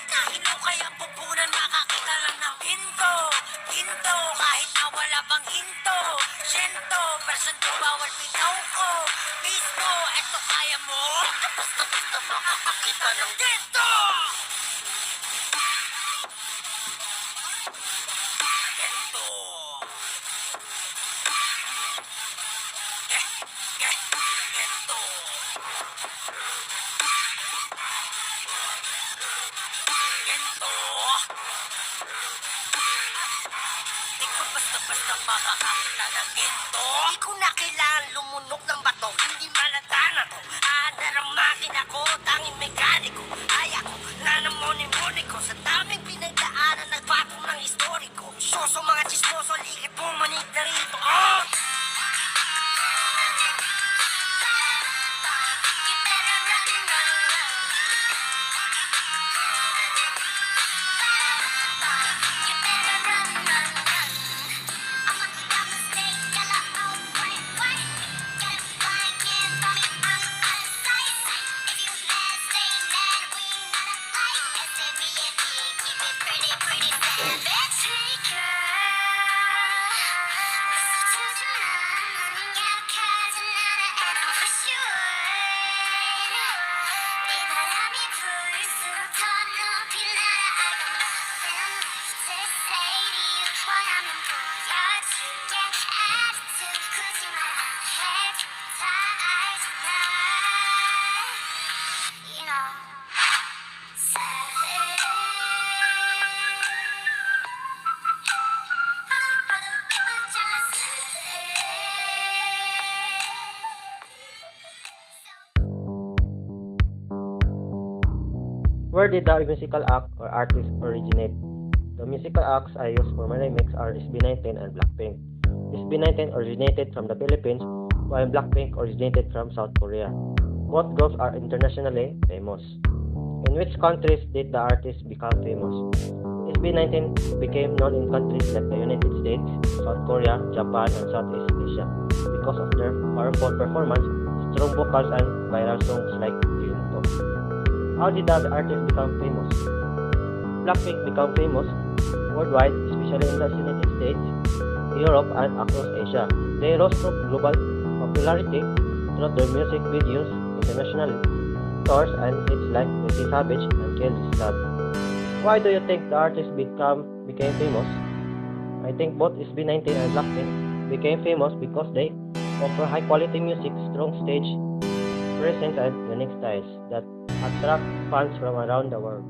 Hinukay ang pupunan, makakita lang ng ginto. Ginto, kahit na wala pang hinto. Siyento, persento, bawal bitaw ko. Mismo, eto kaya mo? Basta makakakita ng ginto! Ginto! Ginto! Ginto! Di ko basta-basta makakakita ng ginto. Di ko na kailangan lumunok ng bato. Hindi malata na to. Aandar ang makina ko, tanging mekaniko. Ay ako, nanamoni-moni ko. Sa daming pinagdaanan, nagpatong ng historiko. Soso mga chismoso, likat mong manig na rito. Oh! You better run, run, run. You better run, run, run. I'm a snake, yellow, oh, white, white. Get flying, get bumping, I'm out of sight. If you mad, stay mad, we not alike. S-A-V-A-D, keep it pretty, pretty savage. Take you know, savage. Where did the musical act or artist originate? The musical acts I use for my remix are SB19 and Blackpink. SB19 originated from the Philippines, while Blackpink originated from South Korea. Both groups are internationally famous. In which countries did the artist become famous? SB19 became known in countries like the United States, South Korea, Japan, and Southeast Asia because of their powerful performance, strong vocals, and viral songs like Ginto. How did the artist become famous? Blackpink became famous worldwide, especially in the United States, Europe, and across Asia. They rose to global popularity through their music videos, international tours, and hits like Pretty Savage and Kill This Love. Why do you think the artist became famous? I think both SB19 and Blackpink became famous because they offer high quality music, strong stage presence, and unique styles that attract fans from around the world.